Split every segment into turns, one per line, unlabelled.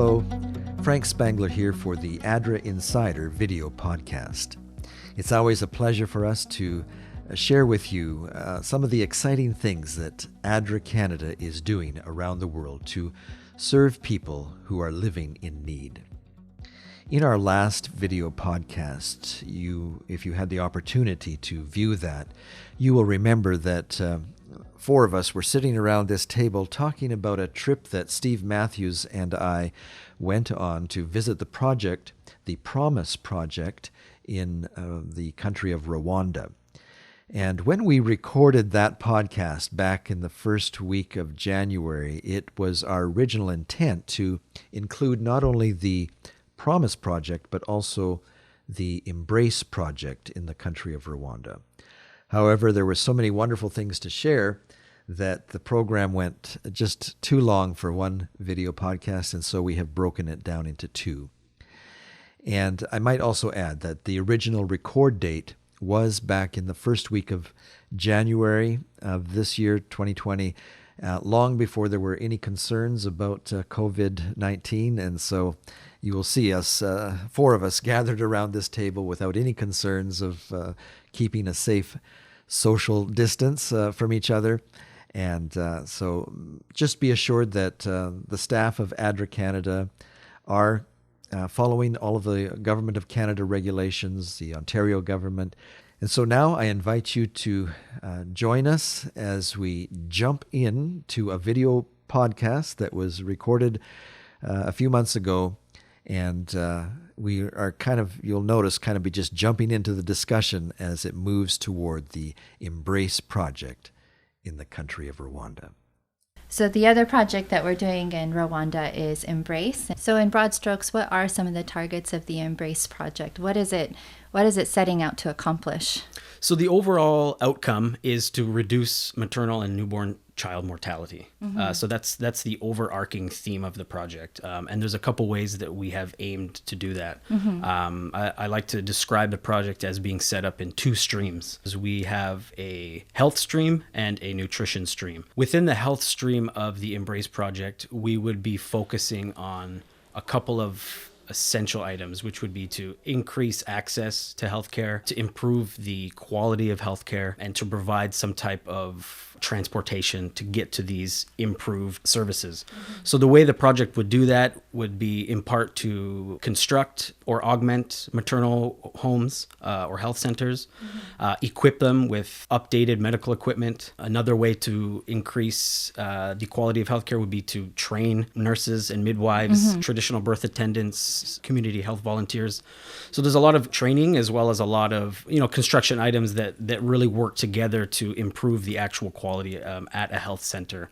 Hello, Frank Spangler here for the ADRA Insider video podcast. It's always a pleasure for us to share with you some of the exciting things that ADRA Canada is doing around the world to serve people who are living in need. In our last video podcast, if you had the opportunity to view that, you will remember that four of us were sitting around this table talking about a trip that Steve Matthews and I went on to visit the project, the Promise Project, in the country of Rwanda. And when we recorded that podcast back in the first week of January, it was our original intent to include not only the Promise Project, but also the Embrace Project in the country of Rwanda. However, there were so many wonderful things to share that the program went just too long for one video podcast, and so we have broken it down into two. And I might also add that the original record date was back in the first week of January of this year, 2020, long before there were any concerns about COVID-19. And so you will see us, four of us, gathered around this table without any concerns of keeping a safe social distance from each other. And so just be assured that the staff of ADRA Canada are following all of the Government of Canada regulations, the Ontario government. And so now I invite you to join us as we jump into a video podcast that was recorded a few months ago. And we are you'll notice, be just jumping into the discussion as it moves toward the Embrace Project in the country of Rwanda.
So the other project that we're doing in Rwanda is Embrace. So in broad strokes, what are some of the targets of the Embrace Project? What is it setting out to accomplish?
So the overall outcome is to reduce maternal and newborn child mortality. Mm-hmm. So that's the overarching theme of the project. And there's a couple ways that we have aimed to do that. Mm-hmm. I like to describe the project as being set up in two streams. We have a health stream and a nutrition stream. Within the health stream of the Embrace Project, we would be focusing on a couple of essential items, which would be to increase access to healthcare, to improve the quality of healthcare, and to provide some type of transportation to get to these improved services. Mm-hmm. So the way the project would do that would be in part to construct or augment maternal homes or health centers, mm-hmm. Equip them with updated medical equipment. Another way to increase the quality of healthcare would be to train nurses and midwives, mm-hmm. traditional birth attendants, community health volunteers. So there's a lot of training as well as a lot of construction items that really work together to improve the actual quality at a health center.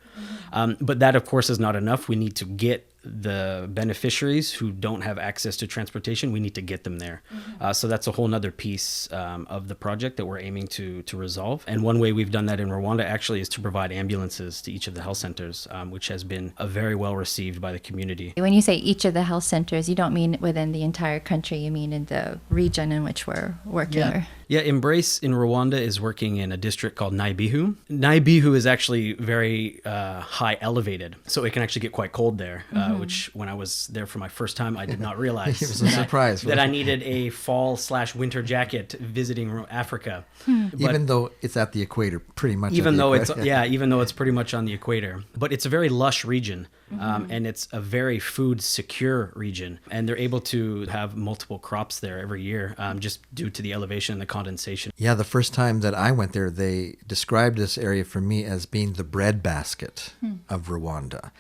Mm-hmm. But that, of course, is not enough. We need to get the beneficiaries who don't have access to transportation, we need to get them there. Mm-hmm. So that's a whole nother piece of the project that we're aiming to resolve. And one way we've done that in Rwanda actually is to provide ambulances to each of the health centers, which has been very well received by the community.
When you say each of the health centers, you don't mean within the entire country, you mean in the region in which we're working?
Yeah, Embrace in Rwanda is working in a district called Naibihu. Naibihu is actually very high elevated, so it can actually get quite cold there, mm-hmm. which when I was there for my first time, I did not realize.
It was a surprise.
That I needed a fall/winter jacket visiting Africa.
Even though it's at the equator, pretty much.
Even though it's pretty much on the equator. But it's a very lush region. Mm-hmm. And it's a very food secure region, and they're able to have multiple crops there every year, just due to the elevation and the condensation.
Yeah, the first time that I went there, they described this area for me as being the breadbasket of Rwanda,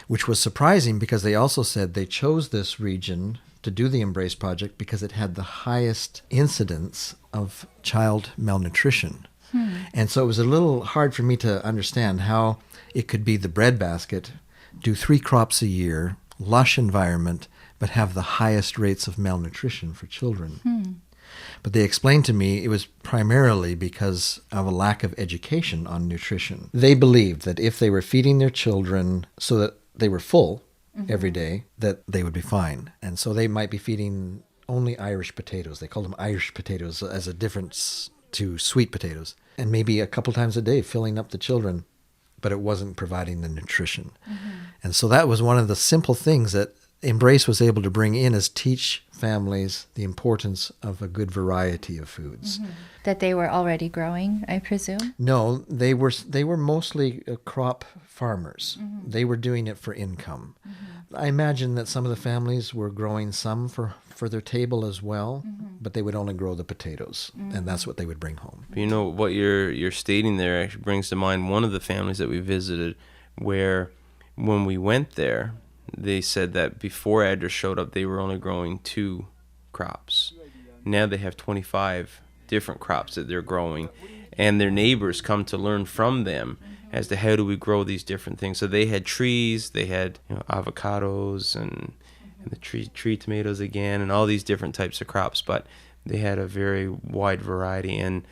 which was surprising because they also said they chose this region to do the Embrace Project because it had the highest incidence of child malnutrition. And so it was a little hard for me to understand how it could be the breadbasket, do 3 crops a year, lush environment, but have the highest rates of malnutrition for children. But they explained to me it was primarily because of a lack of education on nutrition. They believed that if they were feeding their children so that they were full every day, that they would be fine. And so they might be feeding only Irish potatoes. They called them Irish potatoes as a difference to sweet potatoes. And maybe a couple times a day filling up the children, but it wasn't providing the nutrition. And so that was one of the simple things that Embrace was able to bring in is teach families the importance of a good variety of foods.
That they were already growing, I presume?
No, they were mostly crop farmers. They were doing it for income. I imagine that some of the families were growing some for their table as well, but they would only grow the potatoes, and that's what they would bring home.
You know, what you're stating there actually brings to mind one of the families that we visited, where when we went there, they said that before ADRA showed up, they were only growing 2 crops. Now they have 25 different crops that they're growing, and their neighbors come to learn from them as to how do we grow these different things. So they had trees, they had avocados and the tree tomatoes again, and all these different types of crops, but they had a very wide variety, and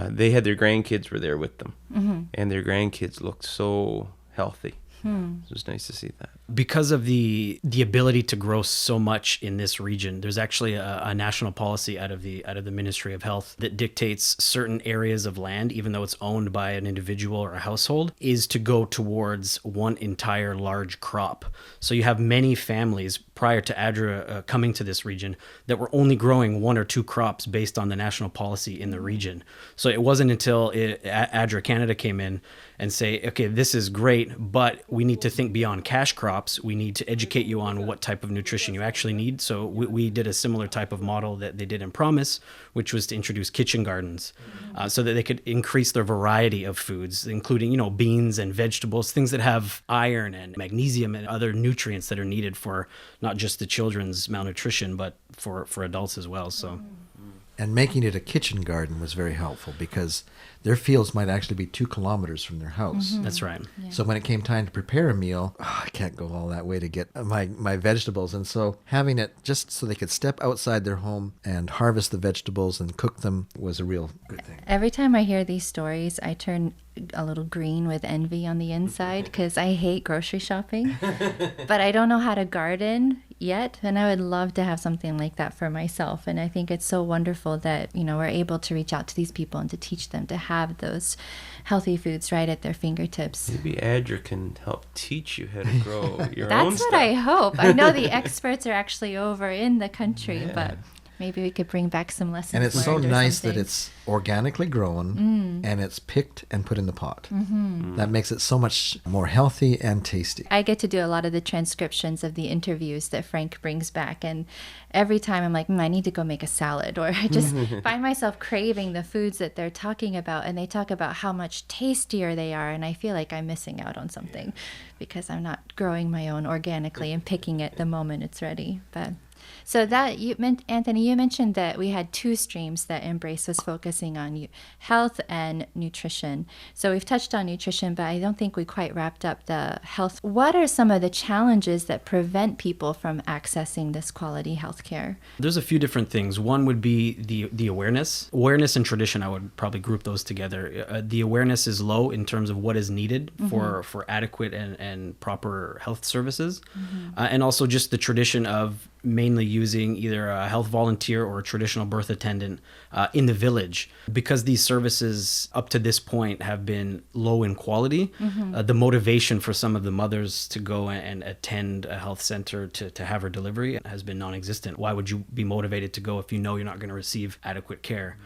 they had their grandkids were there with them, and their grandkids looked so healthy. It was nice to see that.
Because of the ability to grow so much in this region, there's actually a national policy out of the Ministry of Health that dictates certain areas of land, even though it's owned by an individual or a household, is to go towards one entire large crop. So you have many families prior to ADRA coming to this region that were only growing 1 or 2 crops based on the national policy in the region. So it wasn't until ADRA Canada came in and say, okay, this is great, but we need to think beyond cash crops. We need to educate you on what type of nutrition you actually need. So we did a similar type of model that they did in Promise, which was to introduce kitchen gardens so that they could increase their variety of foods, including, beans and vegetables, things that have iron and magnesium and other nutrients that are needed for not just the children's malnutrition, but for adults as well. So.
And making it a kitchen garden was very helpful because their fields might actually be 2 kilometers from their house.
That's right.
Yeah.
So when it came time to prepare a meal, I can't go all that way to get my vegetables. And so having it just so they could step outside their home and harvest the vegetables and cook them was a real good thing.
Every time I hear these stories, I turn a little green with envy on the inside because I hate grocery shopping, but I don't know how to garden yet, and I would love to have something like that for myself. And I think it's so wonderful that we're able to reach out to these people and to teach them to have those healthy foods right at their fingertips.
Maybe ADRA can help teach you how to grow your own
That's
stuff.
what I hope. I know the experts are actually over in the country, but maybe we could bring back some lessons
And it's so
learned or
nice
something.
that it's organically grown and it's picked and put in the pot. That makes it so much more healthy and tasty.
I get to do a lot of the transcriptions of the interviews that Frank brings back, and every time I'm like, I need to go make a salad, or I just find myself craving the foods that they're talking about, and they talk about how much tastier they are, and I feel like I'm missing out on something because I'm not growing my own organically and picking it the moment it's ready. But so that Anthony, you mentioned that we had 2 streams that Embrace was focusing on, health and nutrition. So we've touched on nutrition, but I don't think we quite wrapped up the health. What are some of the challenges that prevent people from accessing this quality health care?
There's a few different things. One would be the awareness. Awareness and tradition, I would probably group those together. The awareness is low in terms of what is needed for adequate and proper health services. And also just the tradition of mainly using either a health volunteer or a traditional birth attendant in the village. Because these services up to this point have been low in quality, the motivation for some of the mothers to go and attend a health center to have her delivery has been non-existent. Why would you be motivated to go if you know you're not going to receive adequate care?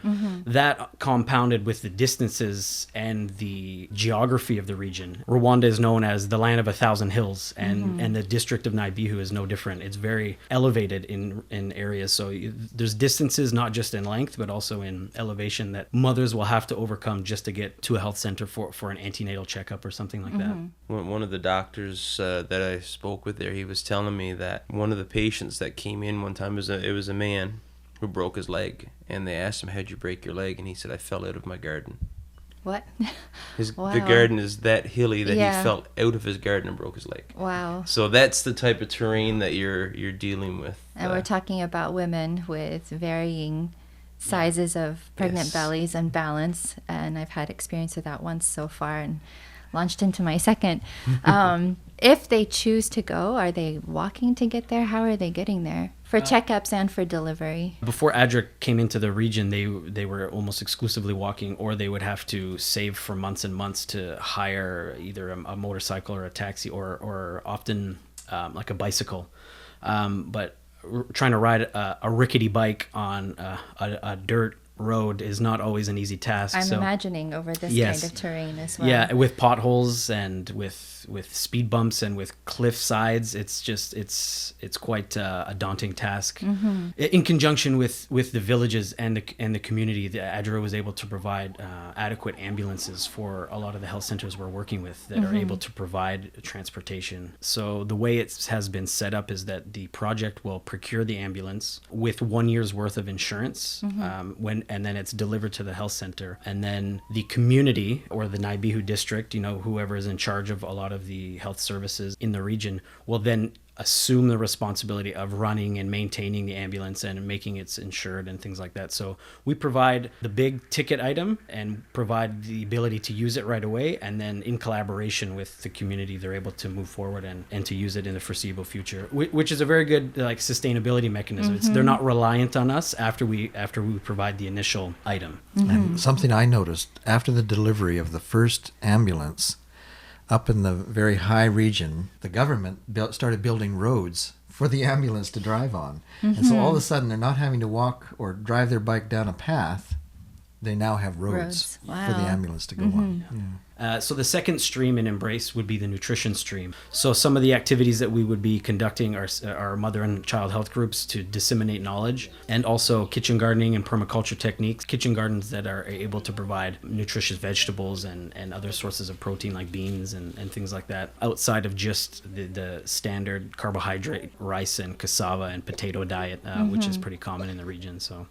That compounded with the distances and the geography of the region. Rwanda is known as the land of 1,000 hills, and the district of Naibihu is no different. It's very elevated in areas, so there's distances not just in length but also in elevation that mothers will have to overcome just to get to a health center for an antenatal checkup or something like that.
One of the doctors that I spoke with there, he was telling me that one of the patients that came in one time it was a man who broke his leg, and they asked him, "How'd you break your leg?" And he said, "I fell out of my garden."
What? Wow.
The garden is that hilly that
Yeah.
he fell out of his garden and broke his leg.
Wow.
So that's the type of terrain that you're dealing with.
And we're talking about women with varying sizes of pregnant
Yes.
bellies and balance, and I've had experience with that once so far and launched into my second. If they choose to go, are they walking to get there? How are they getting there? For checkups and for delivery?
Before ADRA came into the region, they were almost exclusively walking, or they would have to save for months and months to hire either a motorcycle or a taxi, or often like a bicycle. But trying to ride a rickety bike on a dirt road is not always an easy task.
I'm imagining over this
Yes.
kind of terrain as well.
Yeah, with potholes and with speed bumps and with cliff sides, it's quite a daunting task. In conjunction with the villages and the community, the ADRA was able to provide adequate ambulances for a lot of the health centers we're working with that are able to provide transportation. So the way it has been set up is that the project will procure the ambulance with 1 year's worth of insurance and then it's delivered to the health center, and then the community or the Naibihu district, whoever is in charge of a lot of the health services in the region, will then assume the responsibility of running and maintaining the ambulance and making it insured and things like that. So we provide the big ticket item and provide the ability to use it right away, and then in collaboration with the community, they're able to move forward and to use it in the foreseeable future, which is a very good sustainability mechanism. They're not reliant on us after we provide the initial item.
And something I noticed after the delivery of the first ambulance, up in the very high region, the government started building roads for the ambulance to drive on. And so all of a sudden, they're not having to walk or drive their bike down a path. They now have roads for the ambulance to go on. Yeah.
So the second stream in Embrace would be the nutrition stream. So some of the activities that we would be conducting are mother and child health groups to disseminate knowledge, and also kitchen gardening and permaculture techniques, kitchen gardens that are able to provide nutritious vegetables and other sources of protein like beans and things like that, outside of just the standard carbohydrate rice and cassava and potato diet, which is pretty common in the region. So.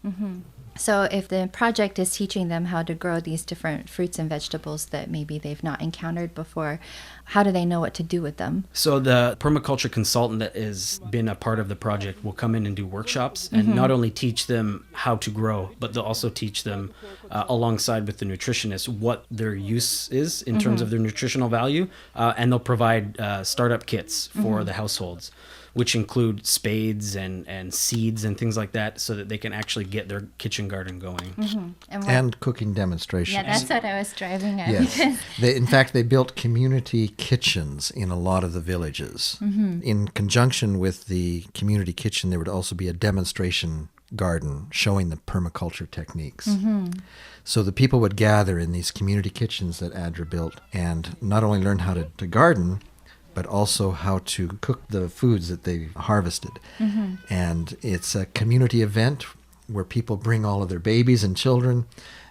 So if the project is teaching them how to grow these different fruits and vegetables that maybe they've not encountered before, how do they know what to do with them?
So the permaculture consultant that has been a part of the project will come in and do workshops and not only teach them how to grow, but they'll also teach them alongside with the nutritionist what their use is in terms of their nutritional value. And they'll provide startup kits for the households, which include spades and seeds and things like that, so that they can actually get their kitchen garden going.
And cooking demonstrations.
Yeah, that's what I was driving at.
Yes. In fact, they built community kitchens in a lot of the villages. In conjunction with the community kitchen, there would also be a demonstration garden showing the permaculture techniques. So the people would gather in these community kitchens that ADRA built and not only learn how to garden, but also how to cook the foods that they harvested. And it's a community event where people bring all of their babies and children,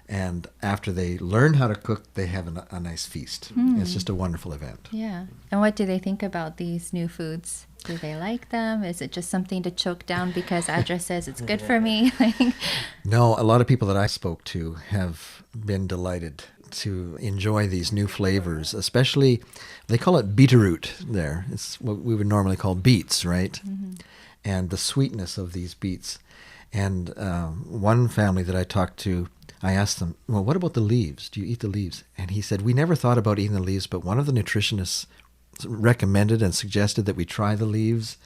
and after they learn how to cook, they have a nice feast. It's just a wonderful event.
Yeah. And what do they think about these new foods? Do they like them? Is it just something to choke down because ADRA says it's good for me?
No, a lot of people that I spoke to have been delighted to enjoy these new flavors, especially, they call it beetroot there. It's what we would normally call beets, right? And the sweetness of these beets. And one family that I talked to, I asked them, well, what about the leaves? Do you eat the leaves? And he said, we never thought about eating the leaves, but one of the nutritionists recommended and suggested that we try the leaves.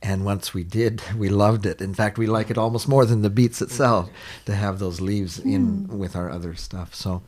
And once we did, we loved it. In fact, we like it almost more than the beets itself to have those leaves in with our other stuff. So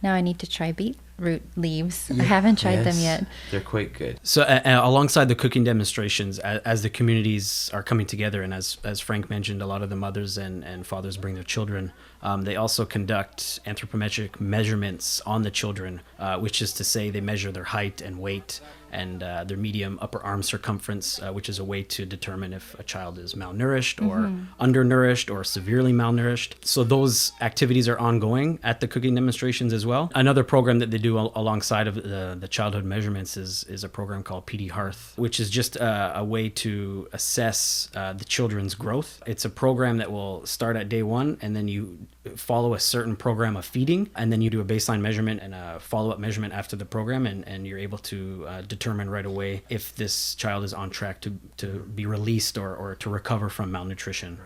now I need to try beetroot leaves. I haven't tried them yet.
They're quite good.
So alongside the cooking demonstrations, as the communities are coming together, and as Frank mentioned, a lot of the mothers and fathers bring their children, they also conduct anthropometric measurements on the children, which is to say they measure their height and weight and their medium upper arm circumference, which is a way to determine if a child is malnourished or undernourished or severely malnourished. So those activities are ongoing at the cooking demonstrations as well. Another program that they do alongside of the childhood measurements is a program called PD Hearth, which is just a way to assess the children's growth. It's a program that will start at day one, and then you follow a certain program of feeding, and then you do a baseline measurement and a follow-up measurement after the program, and you're able to determine right away if this child is on track to be released or to recover from malnutrition.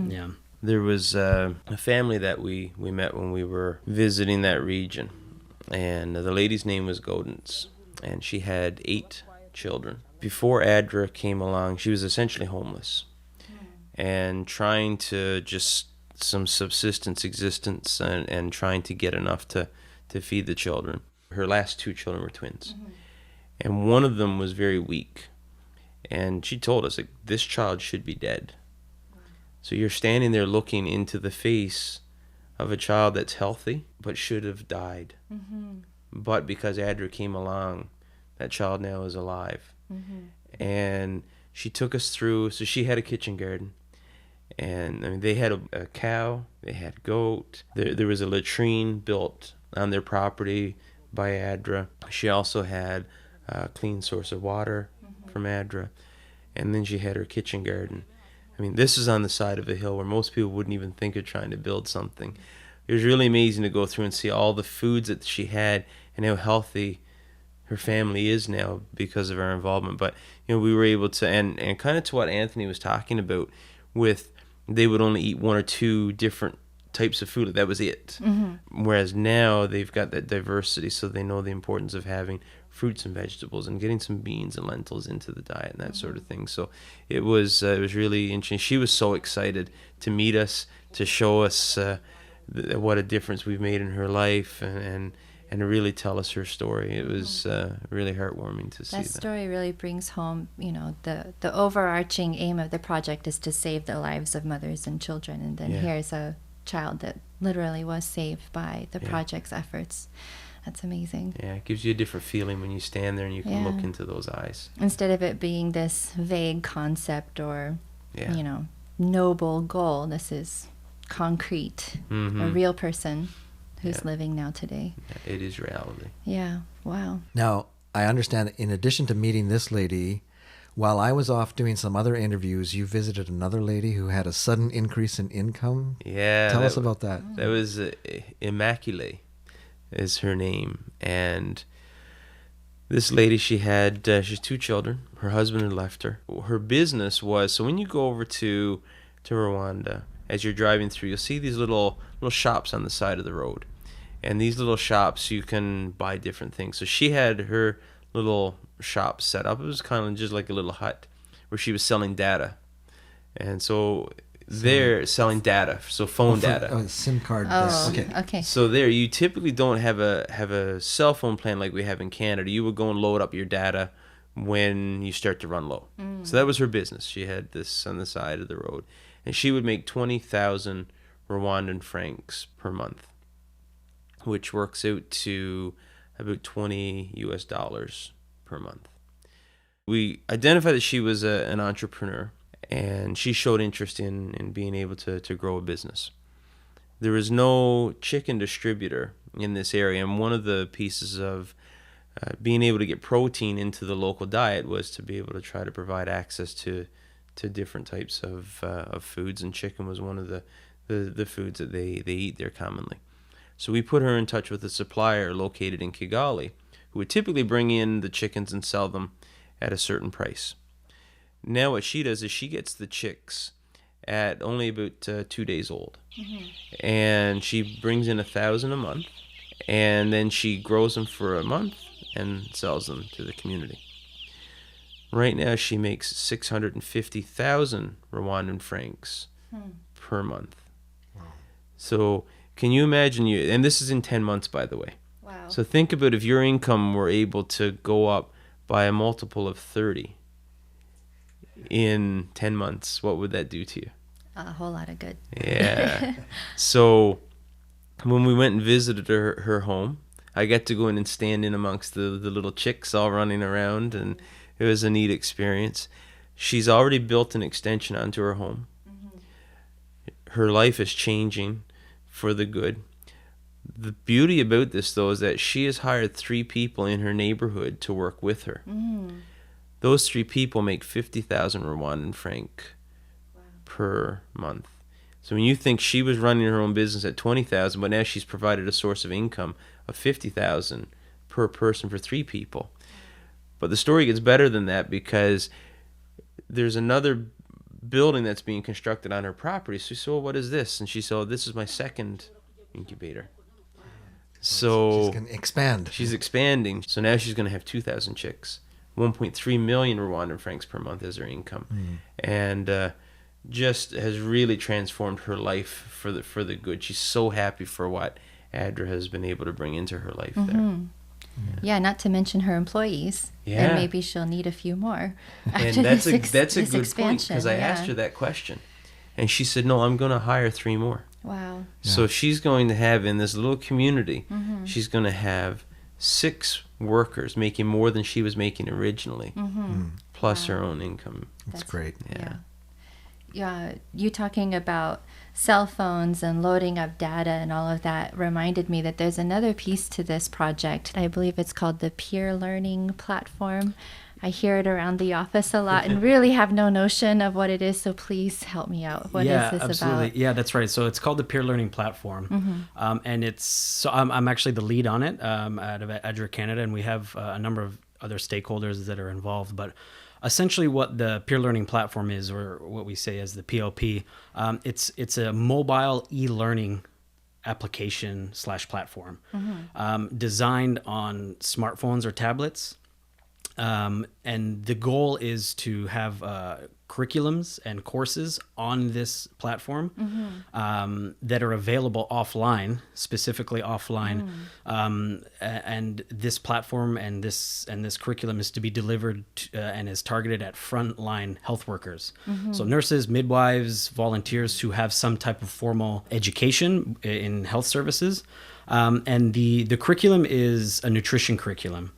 Yeah.
There was a family that we met when we were visiting that region, and the lady's name was Godens, and she had 8 children. Before ADRA came along, she was essentially homeless and trying to just some subsistence existence and trying to get enough to feed the children. Her last 2 children were twins. And one of them was very weak. And she told us, like, this child should be dead. So you're standing there looking into the face of a child that's healthy but should have died. But because Adra came along, that child now is alive. And she took us through, so she had a kitchen garden. And I mean, they had a cow, they had goat. There was a latrine built on their property by Adra. She also had a clean source of water from Adra. And then she had her kitchen garden. I mean, this is on the side of a hill where most people wouldn't even think of trying to build something. It was really amazing to go through and see all the foods that she had and how healthy her family is now because of our involvement. But, you know, we were able to, and kind of to what Anthony was talking about, with they would only eat 1 or 2 different types of food. That was it. Whereas now they've got that diversity, so they know the importance of having fruits and vegetables and getting some beans and lentils into the diet and that sort of thing. So it was really interesting. She was so excited to meet us, to show us what a difference we've made in her life, and to really tell us her story. It was really heartwarming to see that.
That story really brings home, you know, the overarching aim of the project is to save the lives of mothers and children. And then here's a child that literally was saved by the project's efforts. That's amazing.
Yeah, it gives you a different feeling when you stand there and you can look into those eyes.
Instead of it being this vague concept or, you know, noble goal, this is concrete, a real person who's living now today.
Yeah, it is reality.
Yeah, wow.
Now, I understand in addition to meeting this lady, while I was off doing some other interviews, you visited another lady who had a sudden increase in income.
Yeah.
Tell us about that.
That was Immaculée is her name. And this lady, she's 2 children. Her husband had left her. Her business was, so when you go over to Rwanda, as you're driving through, you'll see these little shops on the side of the road. And these little shops, you can buy different things. So she had her little shop set up. It was kind of just like a little hut where she was selling data. And so they're selling data, so phone data.
SIM card.
Oh,
Okay.
okay.
So there, you typically don't have a cell phone plan like we have in Canada. You would go and load up your data when you start to run low. So that was her business. She had this on the side of the road. And she would make 20,000 Rwandan francs per month, which works out to about $20 per month. We identified that she was an entrepreneur, and she showed interest in being able to grow a business. There was no chicken distributor in this area, and one of the pieces of being able to get protein into the local diet was to be able to try to provide access to different types of foods, and chicken was one of the foods that they eat there commonly. So we put her in touch with a supplier located in Kigali who would typically bring in the chickens and sell them at a certain price. Now what she does is she gets the chicks at only about 2 days old. And she brings in 1,000 a month, and then she grows them for a month and sells them to the community. Right now she makes 650,000 Rwandan francs per month. Wow. So can you imagine, and this is in 10 months, by the way.
Wow.
So think about if your income were able to go up by a multiple of 30 in 10 months, what would that do to you?
A whole lot of good.
Yeah. So when we went and visited her home, I got to go in and stand in amongst the little chicks all running around, and it was a neat experience. She's already built an extension onto her home. Her life is changing for the good. The beauty about this, though, is that she has hired 3 people in her neighborhood to work with her. Those 3 people make 50,000 Rwandan franc per month. So when you think she was running her own business at 20,000, but now she's provided a source of income of 50,000 per person for 3 people. But the story gets better than that, because there's another building that's being constructed on her property. So she said, well, what is this? And she said, oh, this is my second incubator. So
she's going to expand.
She's expanding. So now she's going to have 2,000 chicks. 1.3 million Rwandan francs per month is her income. And just has really transformed her life for the good. She's so happy for what Adra has been able to bring into her life there.
Yeah, not to mention her employees.
Yeah.
And maybe she'll need a few more.
And
after
that's
this
a
this
good point,
expansion.
because I asked her that question. And she said, no, I'm going to hire 3 more.
Wow.
So she's going to have, in this little community, she's going to have 6 workers making more than she was making originally, plus her own income.
That's great.
Yeah, you talking about cell phones and loading up data and all of that reminded me that there's another piece to this project. I believe it's called the peer learning platform. I hear it around the office a lot and really have no notion of what it is, so please help me out. What is this
absolutely.
about?
Yeah, that's right. So it's called the Peer Learning Platform, and I'm actually the lead on it out of ADRA Canada, and we have a number of other stakeholders that are involved. But essentially, what the Peer Learning Platform is, or what we say as the PLP, it's a mobile e-learning application / platform designed on smartphones or tablets. And the goal is to have curriculums and courses on this platform that are available offline, specifically offline. And this platform and this curriculum is to be delivered and is targeted at frontline health workers. So nurses, midwives, volunteers who have some type of formal education in health services. And the curriculum is a nutrition curriculum,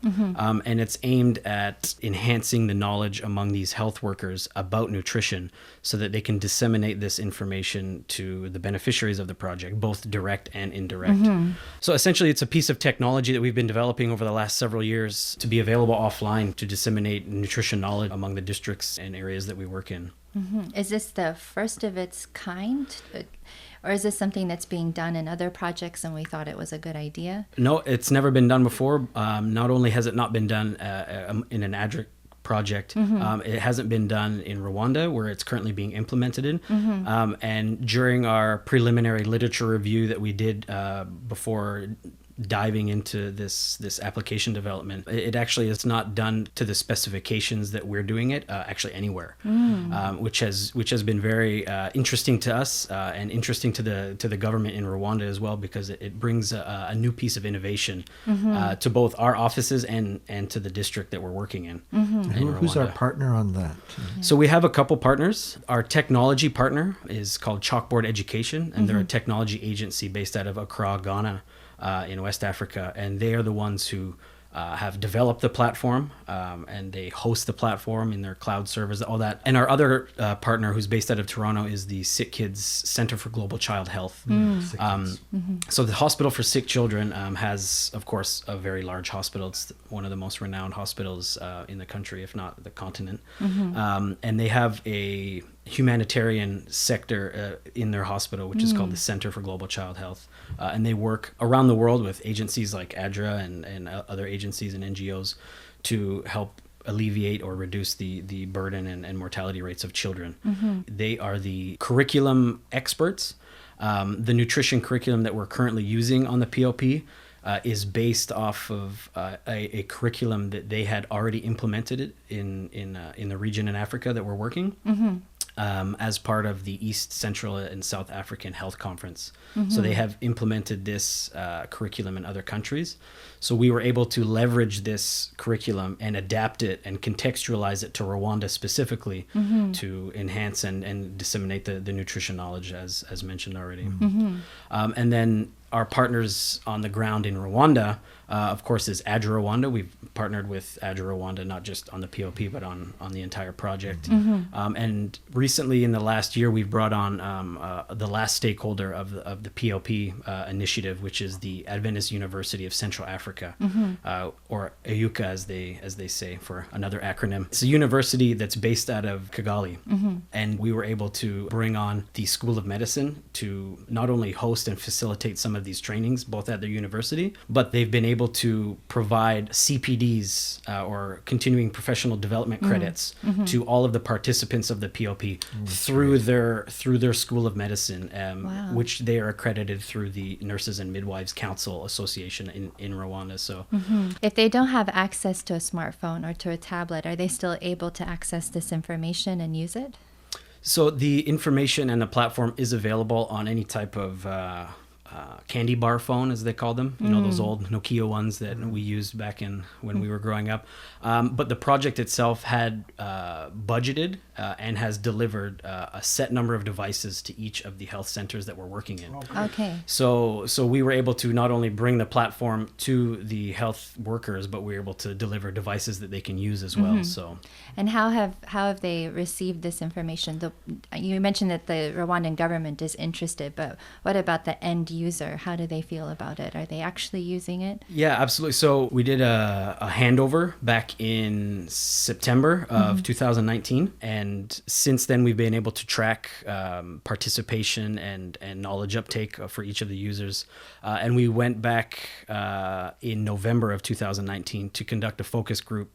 and it's aimed at enhancing the knowledge among these health workers about nutrition so that they can disseminate this information to the beneficiaries of the project, both direct and indirect. So essentially, it's a piece of technology that we've been developing over the last several years to be available offline to disseminate nutrition knowledge among the districts and areas that we work in.
Is this the first of its kind? Or is this something that's being done in other projects and we thought it was a good idea?
No, it's never been done before. Not only has it not been done in an ADRA project, it hasn't been done in Rwanda, where it's currently being implemented in. And during our preliminary literature review that we did before diving into this application development, it actually is not done to the specifications that we're doing it actually anywhere, which has been very interesting to us and interesting to the government in Rwanda as well, because it brings a new piece of innovation to both our offices and to the district that we're working in.
Who's our partner on that?
So we have a couple partners. Our technology partner is called Chalkboard Education, and they're a technology agency based out of Accra, Ghana, in West Africa, and they are the ones who have developed the platform, and they host the platform in their cloud servers, all that. And our other partner, who's based out of Toronto, is the Sick Kids Center for Global Child Health. So the Hospital for Sick Children has, of course, a very large hospital. It's one of the most renowned hospitals in the country, if not the continent. And they have a humanitarian sector in their hospital, which is called the Center for Global Child Health. And they work around the world with agencies like ADRA and other agencies and NGOs to help alleviate or reduce the burden and mortality rates of children. They are the curriculum experts. The nutrition curriculum that we're currently using on the PLP is based off of a curriculum that they had already implemented in the region in Africa that we're working. As part of the East, Central, and South African Health Conference. So they have implemented this curriculum in other countries. So we were able to leverage this curriculum and adapt it and contextualize it to Rwanda specifically to enhance and disseminate the nutrition knowledge, as mentioned already. And then our partners on the ground in Rwanda, of course, is ADRA Rwanda. We've partnered with ADRA Rwanda, not just on the PLP, but on the entire project. And recently, in the last year, we've brought on the last stakeholder of the PLP initiative, which is the Adventist University of Central Africa, or AYUCA, as they say, for another acronym. It's a university that's based out of Kigali. And we were able to bring on the School of Medicine to not only host and facilitate some of these trainings, both at their university, but they've been able to provide CPDs or continuing professional development credits to all of the participants of the PLP through their School of Medicine, which they are accredited through the Nurses and Midwives Council Association in Rwanda. So
if they don't have access to a smartphone or to a tablet, are they still able to access this information and use it?
So the information and the platform is available on any type of candy bar phone, as they called them, those old Nokia ones that we used back in when we were growing up. But the project itself had budgeted and has delivered a set number of devices to each of the health centers that we're working in.
Okay.
So we were able to not only bring the platform to the health workers, but we were able to deliver devices that they can use as well. So,
And how have they received this information? You mentioned that the Rwandan government is interested, but what about the end user? How do they feel about it? Are they actually using it?
yeah, absolutely. So we did a handover back in September of 2019, and since then we've been able to track participation and knowledge uptake for each of the users. And we went back in November of 2019 to conduct a focus group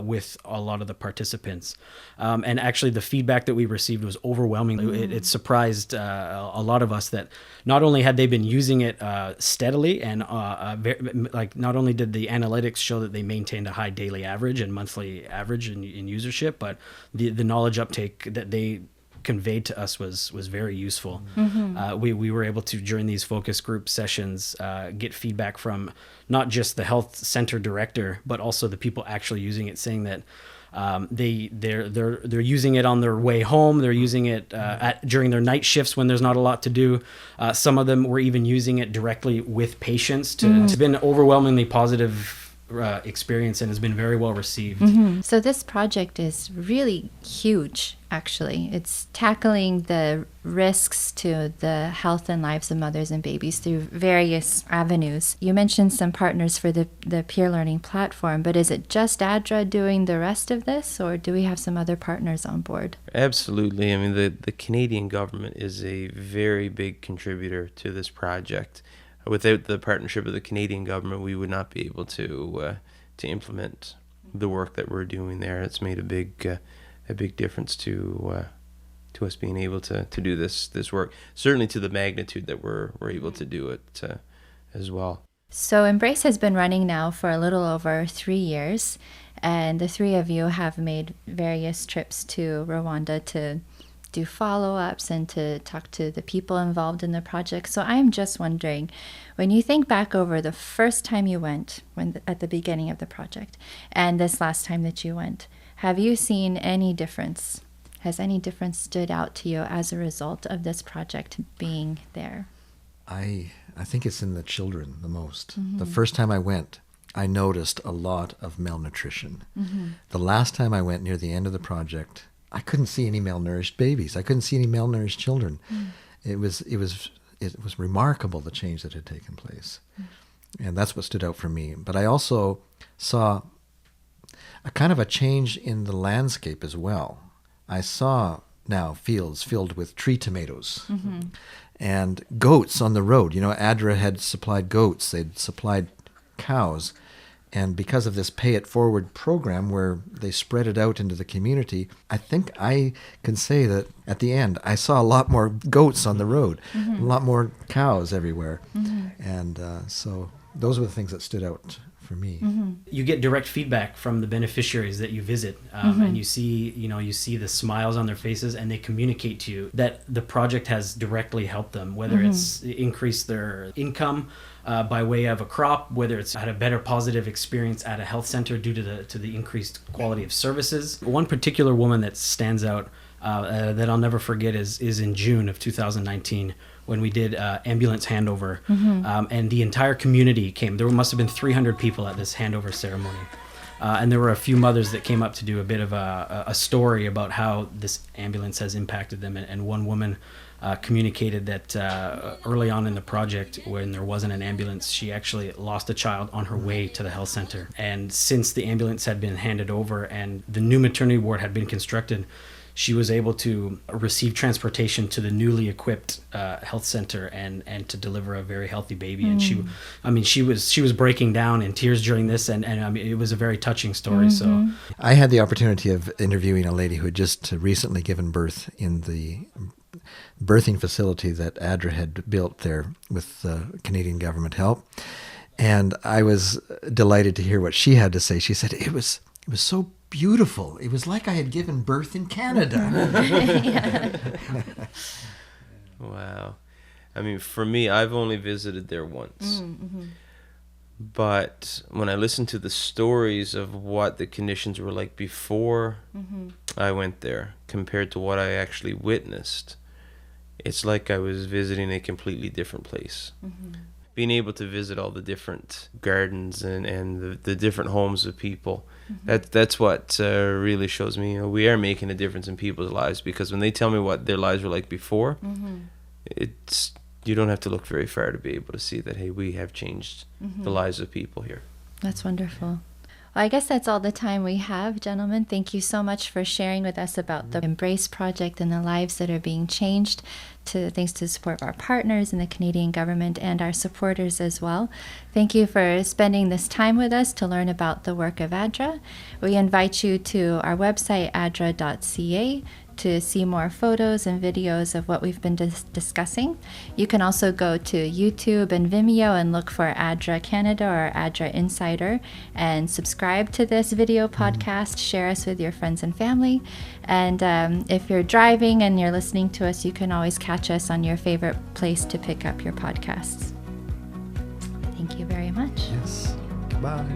with a lot of the participants. And actually the feedback that we received was overwhelming. It surprised a lot of us that not only had they been using it steadily and not only did the analytics show that they maintained a high daily average and monthly average in usership, but the knowledge uptake that they conveyed to us was very useful. We were able to, during these focus group sessions, get feedback from not just the health center director, but also the people actually using it, saying that they're using it on their way home. They're using it during their night shifts when there's not a lot to do. Some of them were even using it directly with patients. It's been overwhelmingly positive experience and has been very well received.
So this project is really huge, actually. It's tackling the risks to the health and lives of mothers and babies through various avenues. You mentioned some partners for the peer learning platform, but is it just ADRA doing the rest of this, or do we have some other partners on board?
Absolutely. I mean, the Canadian government is a very big contributor to this project. Without the partnership of the Canadian government, we would not be able to implement the work that we're doing there. It's made a big difference to us being able to do this work. Certainly to the magnitude that we're able to do it as well.
So Embrace has been running now for a little over 3 years, and the three of you have made various trips to Rwanda to do follow-ups and to talk to the people involved in the project. So I'm just wondering, when you think back over the first time you went, at the beginning of the project, and this last time that you went, have you seen any difference? Has any difference stood out to you as a result of this project being there?
I think it's in the children the most. The first time I went, I noticed a lot of malnutrition. The last time I went, near the end of the project, I couldn't see any malnourished babies. I couldn't see any malnourished children. It was remarkable, the change that had taken place. And that's what stood out for me. But I also saw a kind of a change in the landscape as well. I saw now fields filled with tree tomatoes and goats on the road. ADRA had supplied goats. They'd supplied cows. And because of this Pay It Forward program where they spread it out into the community, I think I can say that at the end, I saw a lot more goats on the road, a lot more cows everywhere. And so those were the things that stood out for me.
You get direct feedback from the beneficiaries that you visit, and you see the smiles on their faces, and they communicate to you that the project has directly helped them, whether it's increased their income by way of a crop, whether it's had a better positive experience at a health center due to the increased quality of services. One particular woman that stands out that I'll never forget is in June of 2019 when we did ambulance handover, and the entire community came. There must have been 300 people at this handover ceremony. And there were a few mothers that came up to do a bit of a story about how this ambulance has impacted them. And one woman communicated that early on in the project, when there wasn't an ambulance, she actually lost a child on her way to the health center. And since the ambulance had been handed over and the new maternity ward had been constructed, she was able to receive transportation to the newly equipped health center and to deliver a very healthy baby. And she was breaking down in tears during this, and I mean, it was a very touching story. So
I had the opportunity of interviewing a lady who had just recently given birth in the birthing facility that ADRA had built there with Canadian government help. And I was delighted to hear what she had to say. She said, it was so beautiful. It was like I had given birth in Canada.
Wow. I mean, for me, I've only visited there once.
Mm-hmm.
But when I listen to the stories of what the conditions were like before I went there compared to what I actually witnessed, it's like I was visiting a completely different place. Being able to visit all the different gardens and the different homes of people, that's what really shows me, we are making a difference in people's lives, because when they tell me what their lives were like before, it's, you don't have to look very far to be able to see that, hey, we have changed the lives of people here.
That's wonderful. Well, I guess that's all the time we have, gentlemen. Thank you so much for sharing with us about the Embrace Project and the lives that are being changed. Thanks to the support of our partners in the Canadian government and our supporters as well. Thank you for spending this time with us to learn about the work of ADRA. We invite you to our website, adra.ca, to see more photos and videos of what we've been discussing. You can also go to YouTube and Vimeo and look for ADRA Canada or ADRA Insider and subscribe to this video podcast. Share us with your friends and family. And if you're driving and you're listening to us, you can always catch us on your favorite place to pick up your podcasts. Thank you very much.
Yes. Goodbye.